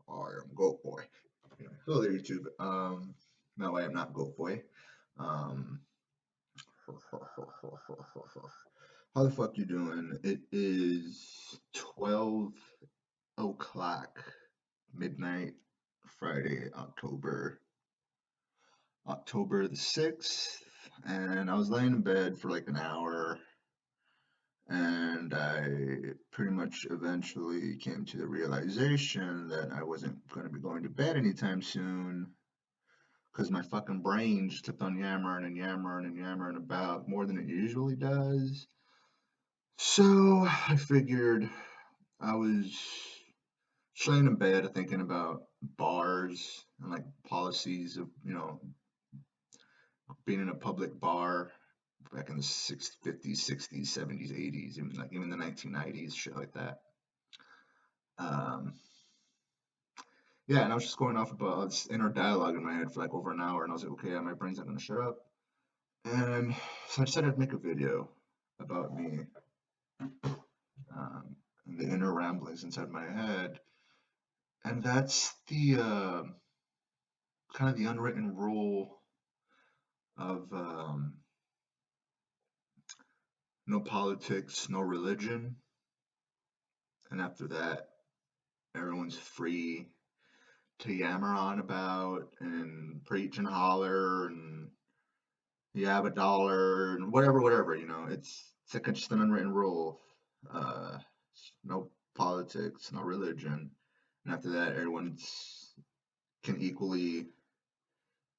I am Goat Boy. Hello there, YouTube. No, I am not Goat Boy. Um, how the fuck you doing? It is 12 o'clock midnight, Friday, October the 6th, and I was laying in bed for like an hour, and I pretty much eventually came to the realization that I wasn't going to be going to bed anytime soon because my fucking brain just kept on yammering and yammering and yammering about more than it usually does. So I figured I was just laying in bed thinking about bars and like policies of, being in a public bar back in the 50s, 60s, 70s, 80s, even the 1990s, shit like that. Um, yeah, and I was just going off about this inner dialogue in my head for like over an hour, and I was like, okay, yeah, my brain's not gonna shut up. And so I decided to make a video about me, and the inner ramblings inside my head. And that's the kind of the unwritten rule of no politics, no religion. And after that, everyone's free to yammer on about and preach and holler and you have a dollar and whatever, it's like just an unwritten rule. Uh, no politics, no religion. And after that, everyone's can equally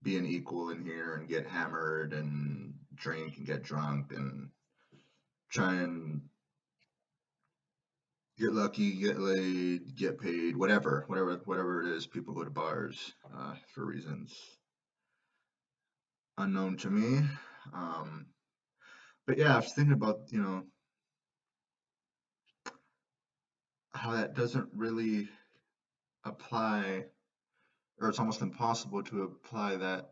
be an equal in here and get hammered and drink and get drunk and try and get lucky, get laid, get paid, whatever it is. People go to bars for reasons unknown to me. Um, but yeah, I was thinking about how that doesn't really apply, or it's almost impossible to apply that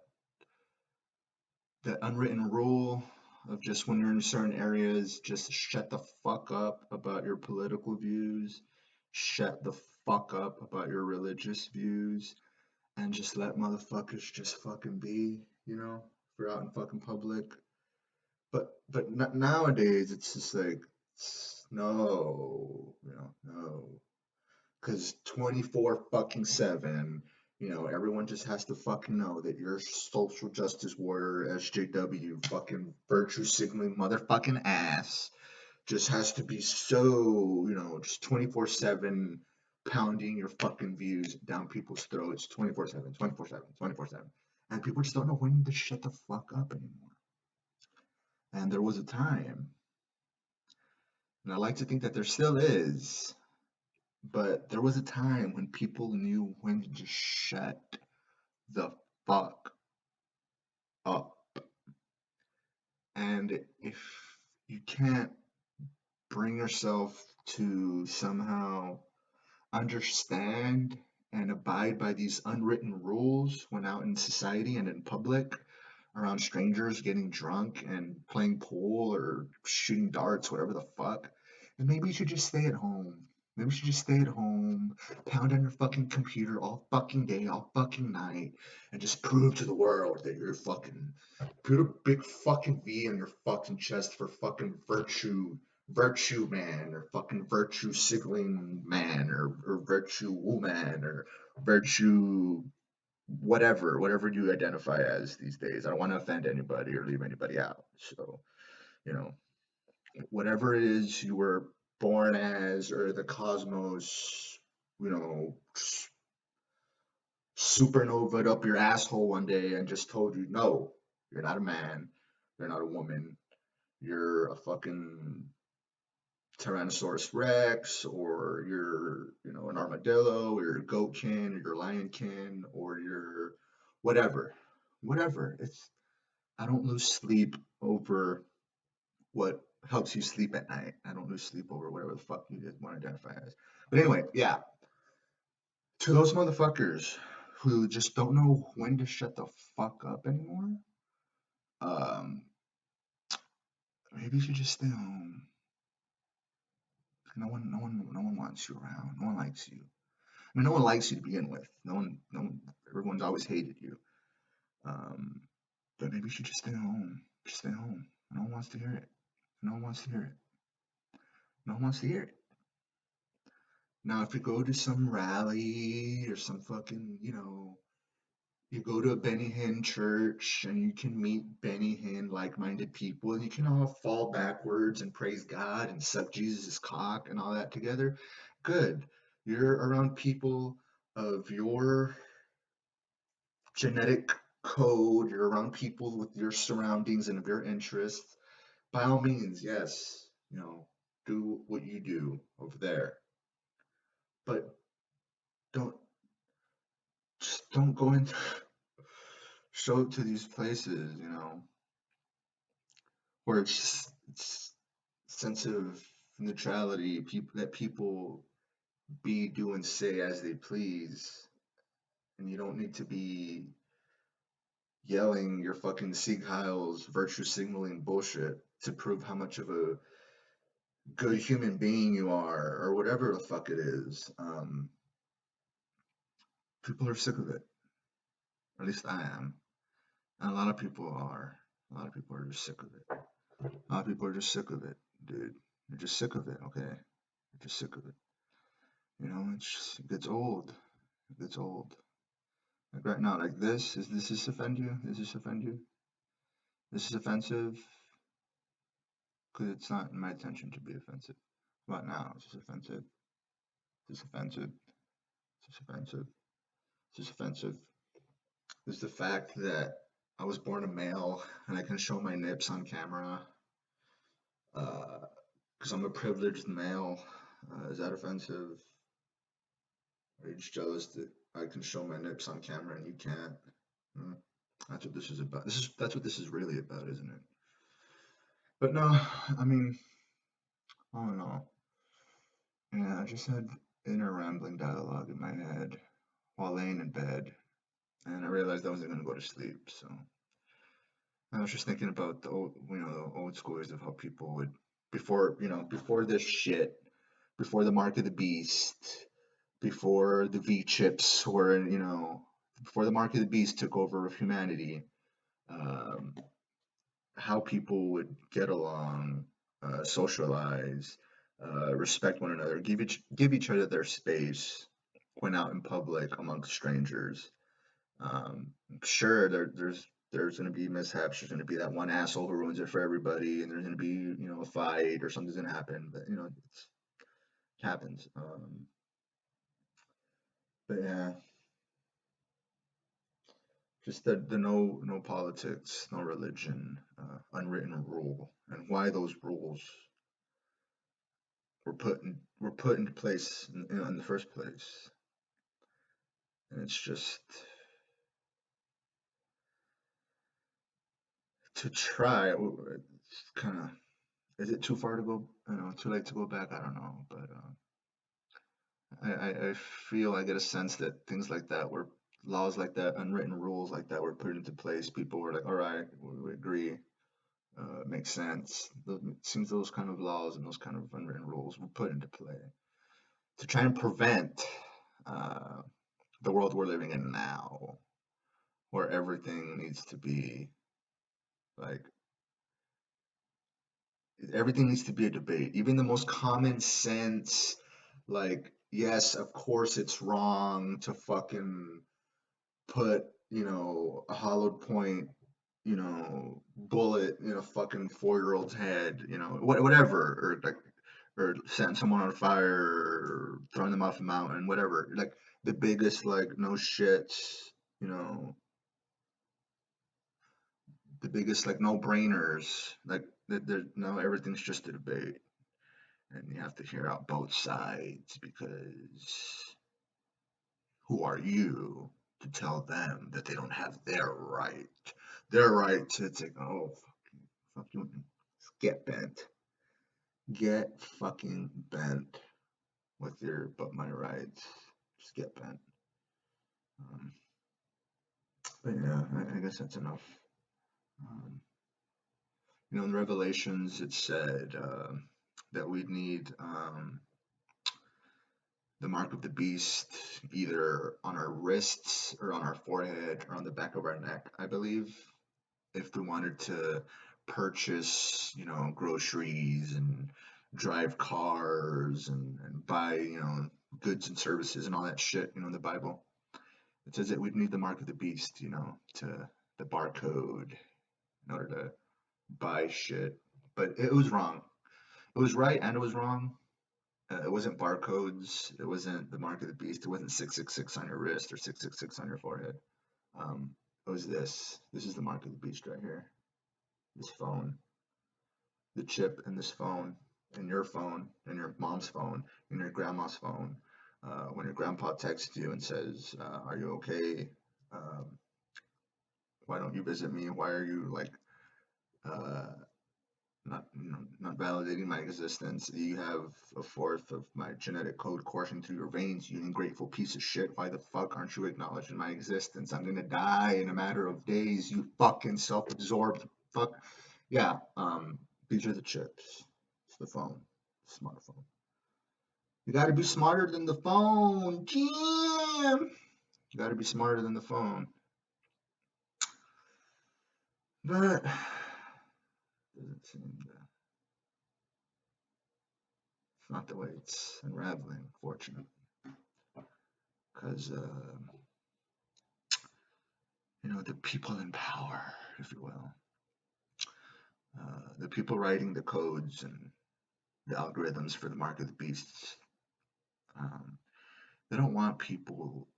unwritten rule of just when you're in certain areas, just shut the fuck up about your political views, shut the fuck up about your religious views, and just let motherfuckers just fucking be, if you're out in fucking public. But nowadays it's just like no, no, because 24 fucking 7, everyone just has to fucking know that you're social justice warrior, SJW, fucking virtue signaling motherfucking ass just has to be so, just 24/7 pounding your fucking views down people's throats 24/7, 24/7, 24/7. And people just don't know when to shut the fuck up anymore. And there was a time, and I like to think that there still is, but there was a time when people knew when to just shut the fuck up. And if you can't bring yourself to somehow understand and abide by these unwritten rules when out in society and in public around strangers getting drunk and playing pool or shooting darts, whatever the fuck, then maybe you should just stay at home. Maybe you should just stay at home, pound on your fucking computer all fucking day, all fucking night, and just prove to the world that you're fucking, put a big fucking V on your fucking chest for fucking virtue man, or fucking virtue signaling man, or virtue woman, or virtue whatever you identify as these days. I don't want to offend anybody or leave anybody out. So, you know, whatever it is you were born as, or the cosmos, you know, supernovaed up your asshole one day and just told you, no, you're not a man, you're not a woman, you're a fucking Tyrannosaurus Rex, or you're, an armadillo, or you're a goatkin, or you're a lionkin, or you're whatever. I don't lose sleep over what helps you sleep at night. I don't lose sleep over whatever the fuck you just want to identify as. But anyway, yeah, to those motherfuckers who just don't know when to shut the fuck up anymore, um, maybe you should just stay home. No one wants you around. No one likes you. I mean, no one likes you to begin with. No one, everyone's always hated you. Um, but maybe you should just stay home. Just stay home. No one wants to hear it. No one wants to hear it. No one wants to hear it. Now, if you go to some rally or some fucking, you go to a Benny Hinn church and you can meet Benny Hinn like-minded people and you can all fall backwards and praise God and suck Jesus' cock and all that together. Good. You're around people of your genetic code, you're around people with your surroundings and of your interests. By all means, yes, do what you do over there. But don't just don't go into show up to these places, where it's sense of neutrality, people be, do, and say as they please, and you don't need to be yelling your fucking Sieg Heils, virtue signaling bullshit to prove how much of a good human being you are, or whatever the fuck it is. People are sick of it. At least I am. And a lot of people are. A lot of people are just sick of it. A lot of people are just sick of it, dude. They're just sick of it, okay? They're just sick of it. It gets old. It gets old. Like right now, like this offend you? Does this offend you? This is offensive? Because it's not in my intention to be offensive. What now? Is this offensive? Is this offensive? Is this offensive? Is this offensive? Is the fact that I was born a male and I can show my nips on camera because I'm a privileged male. Is that offensive? Are you just jealous that I can show my nips on camera and you can't? Hmm. That's what this is about. That's what this is really about, isn't it? But no, I mean, I don't know. Yeah, I just had inner rambling dialogue in my head while laying in bed, and I realized I wasn't gonna go to sleep. So I was just thinking about the old school ways of how people would, before this shit, before the mark of the beast, before the V chips were, before the mark of the beast took over of humanity, um, how people would get along, socialize, respect one another, give each other their space when out in public amongst strangers. Sure, there's going to be mishaps. There's going to be that one asshole who ruins it for everybody, and there's going to be a fight or something's going to happen. But it happens. But yeah, just the no politics, no religion, unwritten rule, and why those rules were put into place in the first place. And it's just to try. It's kind of, is it too far to go? Too late to go back. I don't know, but I feel, I get a sense that things like that were laws like that, unwritten rules like that were put into place. People were like, all right, we agree. It makes sense. It seems those kind of laws and those kind of unwritten rules were put into play to try and prevent uh, the world we're living in now, where everything needs to be like everything needs to be a debate. Even the most common sense, like, yes, of course it's wrong to fucking put, a hollowed point, bullet in a fucking 4-year-old's head, whatever, or like, or setting someone on fire, or throwing them off a mountain, whatever. Like the biggest, like, no shits, you know, the biggest, like, no brainers. Like, no, everything's just a debate, and you have to hear out both sides because who are you to tell them that they don't have their right? Their right to take, oh, fuck you, get bent. Get fucking bent with your, but my rights. Just get bent. Um, but yeah, I guess that's enough. Um, In Revelations, it said that we'd need the mark of the beast either on our wrists or on our forehead or on the back of our neck, I believe, if we wanted to purchase, groceries and drive cars and buy, goods and services and all that shit, in the Bible. It says that we'd need the mark of the beast, to the barcode in order to buy shit. But it was wrong. It was right and it was wrong. It wasn't barcodes. It wasn't the mark of the beast. It wasn't 666 on your wrist or 666 on your forehead. It was this. This is the mark of the beast right here. This phone, the chip in this phone, in your phone, in your mom's phone, in your grandma's phone. When your grandpa texts you and says, "Are you okay? Um, why don't you visit me? Why are you like uh, not validating my existence? You have a fourth of my genetic code coursing through your veins, you ungrateful piece of shit. Why the fuck aren't you acknowledging my existence? I'm gonna die in a matter of days, you fucking self-absorbed fuck." Yeah, these are the chips. It's the phone, smartphone. You gotta be smarter than the phone, Jim. You gotta be smarter than the phone. But doesn't seem to. It's not the way it's unraveling, fortunately, because the people in power, if you will, the people writing the codes and the algorithms for the mark of the beasts, um, they don't want people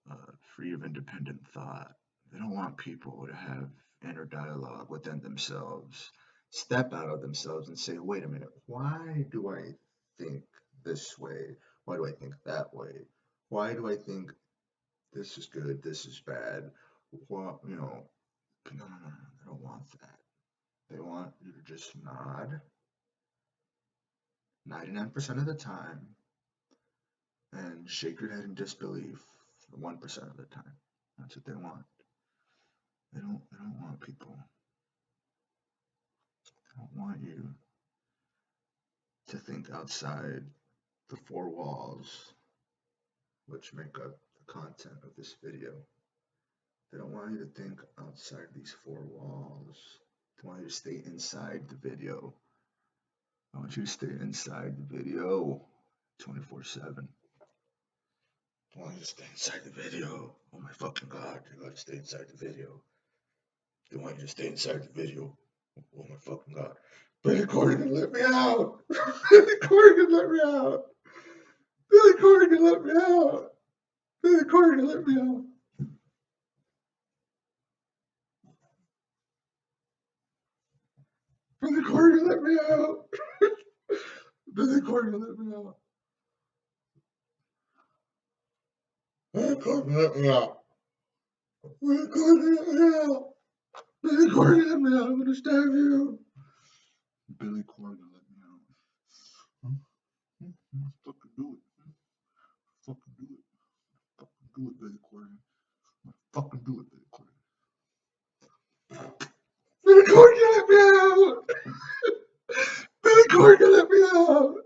free of independent thought. They don't want people to have inner dialogue within themselves, step out of themselves and say, wait a minute, why do I think this way? Why do I think that way? Why do I think this is good, this is bad? Well, no, no, they don't want that. They want you to just nod 99% of the time and shake your head in disbelief 1% of the time. That's what they want. They don't want people. They don't want you to think outside the four walls which make up the content of this video. They don't want you to think outside these four walls. They want you to stay inside the video. I want you to stay inside the video 24/7. I want you to stay inside the video. Oh my fucking god, you gotta stay inside the video. They want you to stay inside the video. Oh my fucking god. Billy Corgan, let me out! Billy Corgan, let me out! Billy Corgan, let me out! Billy Corgan, let me out! Billy Corgan, let me out! Billy Corgan, let me out! Billy Corgan, let me out! Billy Corgan, let me out! Billy Corgan, let me out! I'm gonna stab you! Billy Corgan, let me out! Fucking do it! Fucking do it! Fucking do it, Billy Corgan! Fucking do it, Billy Corgan! Billy Corgan, let me out! Billy Corgan, let me out!